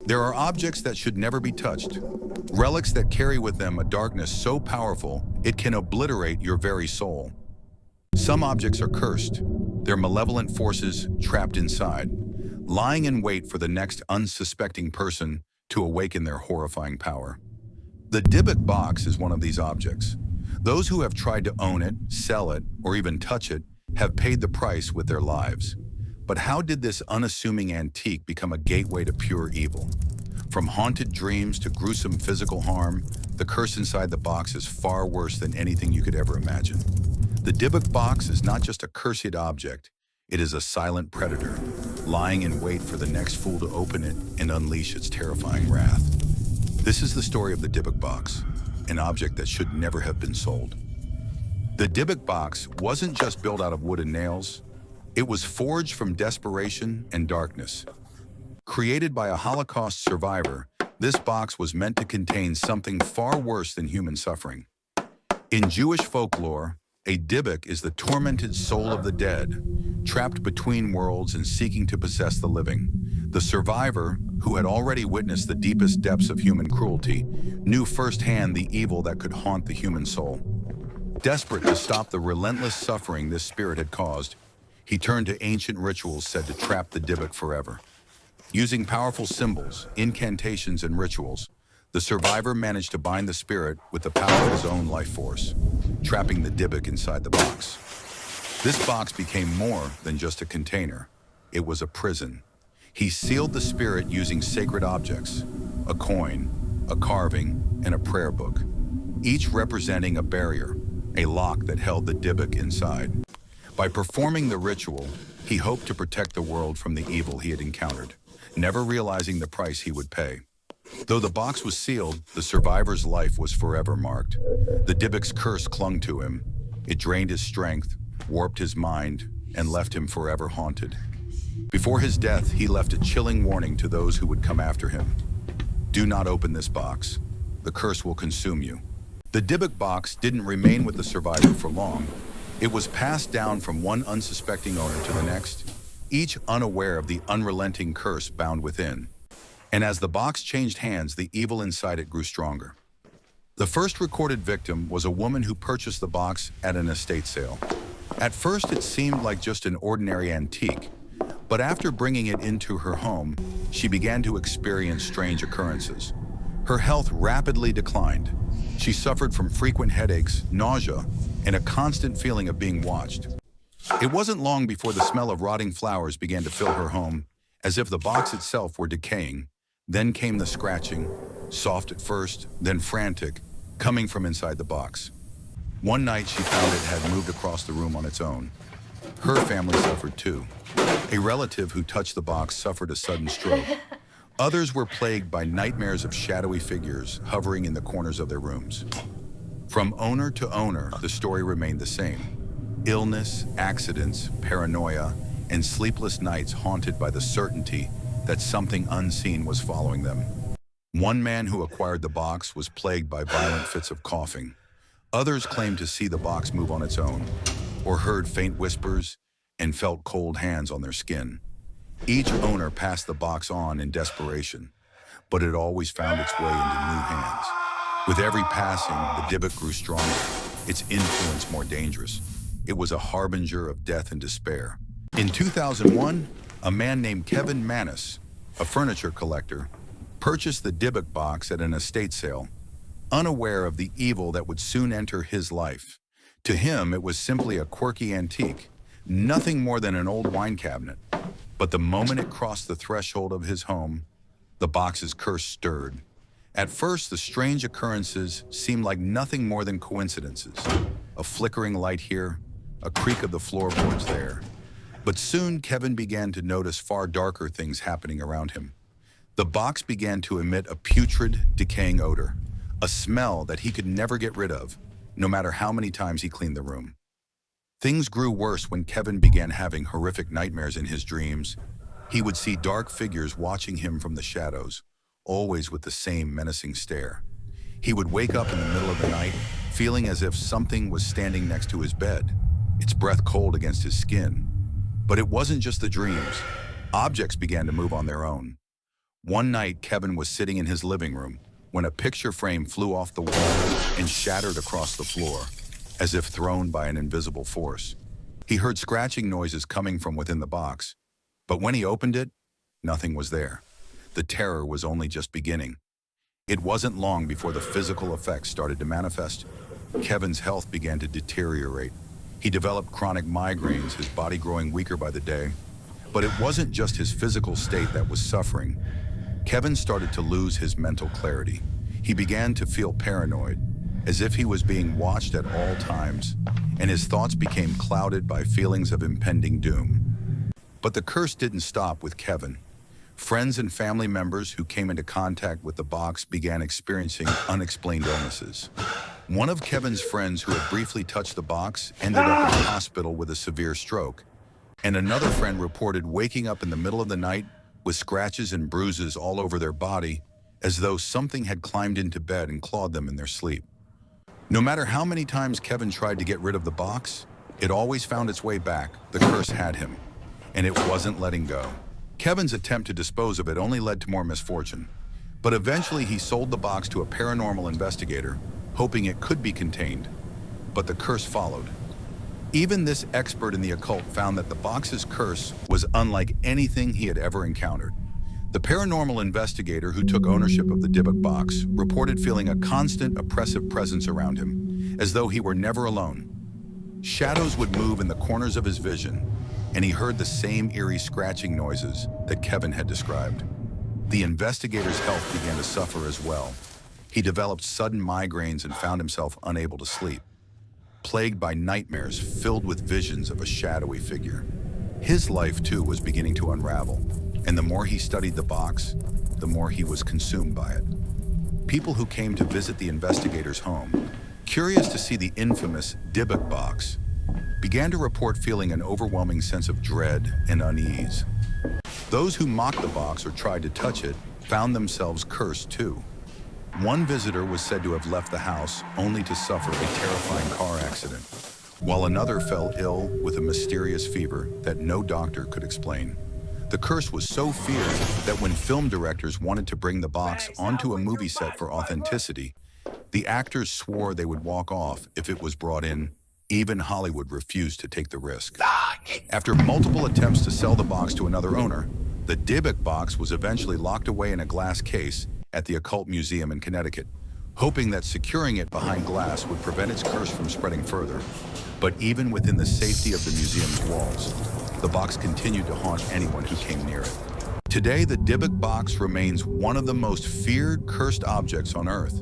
There are objects that should never be touched, relics that carry with them a darkness so powerful it can obliterate your very soul. Some objects are cursed, their malevolent forces trapped inside, lying in wait for the next unsuspecting person to awaken their horrifying power. The Dybbuk Box is one of these objects. Those who have tried to own it, sell it, or even touch it have paid the price with their lives. But how did this unassuming antique become a gateway to pure evil? From haunted dreams to gruesome physical harm, the curse inside the box is far worse than anything you could ever imagine. The Dybbuk Box is not just a cursed object, it is a silent predator, lying in wait for the next fool to open it and unleash its terrifying wrath. This is the story of the Dybbuk Box, an object that should never have been sold. The Dybbuk Box wasn't just built out of wood and nails, it was forged from desperation and darkness. Created by a Holocaust survivor, this box was meant to contain something far worse than human suffering. In Jewish folklore, a Dybbuk is the tormented soul of the dead, trapped between worlds and seeking to possess the living. The survivor, who had already witnessed the deepest depths of human cruelty, knew firsthand the evil that could haunt the human soul. Desperate to stop the relentless suffering this spirit had caused, he turned to ancient rituals said to trap the Dybbuk forever. Using powerful symbols, incantations, and rituals, the survivor managed to bind the spirit with the power of his own life force, trapping the Dybbuk inside the box. This box became more than just a container. It was a prison. He sealed the spirit using sacred objects, a coin, a carving, and a prayer book, each representing a barrier, a lock that held the Dybbuk inside. By performing the ritual, he hoped to protect the world from the evil he had encountered, never realizing the price he would pay. Though the box was sealed, the survivor's life was forever marked. The Dybbuk's curse clung to him. It drained his strength, warped his mind, and left him forever haunted. Before his death, he left a chilling warning to those who would come after him. Do not open this box. The curse will consume you. The Dybbuk Box didn't remain with the survivor for long. It was passed down from one unsuspecting owner to the next, each unaware of the unrelenting curse bound within. And as the box changed hands, the evil inside it grew stronger. The first recorded victim was a woman who purchased the box at an estate sale. At first, it seemed like just an ordinary antique, but after bringing it into her home, she began to experience strange occurrences. Her health rapidly declined. She suffered from frequent headaches, nausea, and a constant feeling of being watched. It wasn't long before the smell of rotting flowers began to fill her home, as if the box itself were decaying. Then came the scratching, soft at first, then frantic, coming from inside the box. One night she found it had moved across the room on its own. Her family suffered too. A relative who touched the box suffered a sudden stroke. Others were plagued by nightmares of shadowy figures hovering in the corners of their rooms. From owner to owner, the story remained the same. Illness, accidents, paranoia, and sleepless nights haunted by the certainty that something unseen was following them. One man who acquired the box was plagued by violent fits of coughing. Others claimed to see the box move on its own, or heard faint whispers and felt cold hands on their skin. Each owner passed the box on in desperation, but it always found its way into new hands. With every passing, the Dybbuk grew stronger, its influence more dangerous. It was a harbinger of death and despair. In 2001, a man named Kevin Mannis, a furniture collector, purchased the Dybbuk Box at an estate sale, unaware of the evil that would soon enter his life. To him, it was simply a quirky antique, nothing more than an old wine cabinet. But the moment it crossed the threshold of his home, the box's curse stirred. At first, the strange occurrences seemed like nothing more than coincidences. A flickering light here, a creak of the floorboards there. But soon, Kevin began to notice far darker things happening around him. The box began to emit a putrid, decaying odor, a smell that he could never get rid of, no matter how many times he cleaned the room. Things grew worse when Kevin began having horrific nightmares in his dreams. He would see dark figures watching him from the shadows, always with the same menacing stare. He would wake up in the middle of the night, feeling as if something was standing next to his bed, its breath cold against his skin. But it wasn't just the dreams. Objects began to move on their own. One night, Kevin was sitting in his living room when a picture frame flew off the wall and shattered across the floor, as if thrown by an invisible force. He heard scratching noises coming from within the box, but when he opened it, nothing was there. The terror was only just beginning. It wasn't long before the physical effects started to manifest. Kevin's health began to deteriorate. He developed chronic migraines, his body growing weaker by the day. But it wasn't just his physical state that was suffering. Kevin started to lose his mental clarity. He began to feel paranoid, as if he was being watched at all times, and his thoughts became clouded by feelings of impending doom. But the curse didn't stop with Kevin. Friends and family members who came into contact with the box began experiencing unexplained illnesses. One of Kevin's friends who had briefly touched the box ended up in the hospital with a severe stroke. And another friend reported waking up in the middle of the night with scratches and bruises all over their body, as though something had climbed into bed and clawed them in their sleep. No matter how many times Kevin tried to get rid of the box, it always found its way back. The curse had him, and it wasn't letting go. Kevin's attempt to dispose of it only led to more misfortune. But eventually he sold the box to a paranormal investigator, hoping it could be contained. But the curse followed. Even this expert in the occult found that the box's curse was unlike anything he had ever encountered. The paranormal investigator who took ownership of the Dybbuk Box reported feeling a constant oppressive presence around him, as though he were never alone. Shadows would move in the corners of his vision, and he heard the same eerie scratching noises that Kevin had described. The investigator's health began to suffer as well. He developed sudden migraines and found himself unable to sleep, plagued by nightmares filled with visions of a shadowy figure. His life, too, was beginning to unravel, and the more he studied the box, the more he was consumed by it. People who came to visit the investigator's home, curious to see the infamous Dybbuk Box, began to report feeling an overwhelming sense of dread and unease. Those who mocked the box or tried to touch it found themselves cursed, too. One visitor was said to have left the house only to suffer a terrifying car accident, while another fell ill with a mysterious fever that no doctor could explain. The curse was so feared that when film directors wanted to bring the box onto a movie set for authenticity, the actors swore they would walk off if it was brought in. Even Hollywood refused to take the risk. After multiple attempts to sell the box to another owner, the Dybbuk Box was eventually locked away in a glass case at the Occult Museum in Connecticut, hoping that securing it behind glass would prevent its curse from spreading further. But even within the safety of the museum's walls, the box continued to haunt anyone who came near it. Today, the Dybbuk Box remains one of the most feared cursed objects on Earth.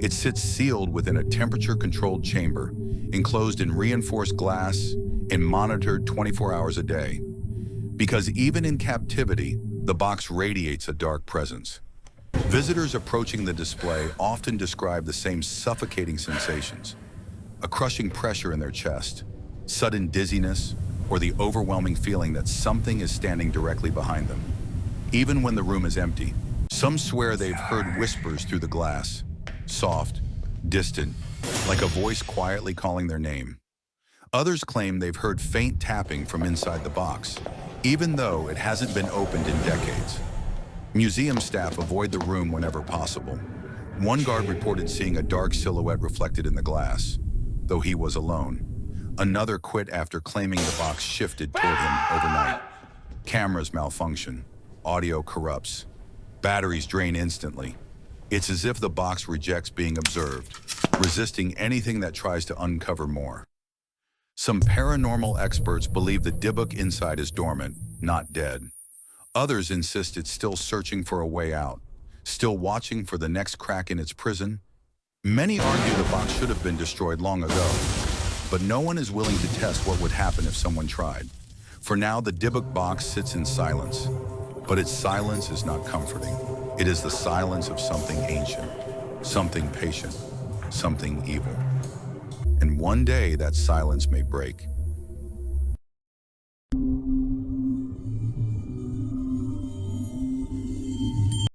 It sits sealed within a temperature-controlled chamber, enclosed in reinforced glass and monitored 24 hours a day. Because even in captivity, the box radiates a dark presence. Visitors approaching the display often describe the same suffocating sensations: a crushing pressure in their chest, sudden dizziness, or the overwhelming feeling that something is standing directly behind them. Even when the room is empty, some swear they've heard whispers through the glass, soft, distant, like a voice quietly calling their name. Others claim they've heard faint tapping from inside the box, even though it hasn't been opened in decades. Museum staff avoid the room whenever possible. One guard reported seeing a dark silhouette reflected in the glass, though he was alone. Another quit after claiming the box shifted toward him overnight. Cameras malfunction, audio corrupts, batteries drain instantly. It's as if the box rejects being observed, resisting anything that tries to uncover more. Some paranormal experts believe the Dybbuk inside is dormant, not dead. Others insist it's still searching for a way out, still watching for the next crack in its prison. Many argue the box should have been destroyed long ago, but no one is willing to test what would happen if someone tried. For now, the Dybbuk Box sits in silence, but its silence is not comforting. It is the silence of something ancient, something patient, something evil. And one day that silence may break.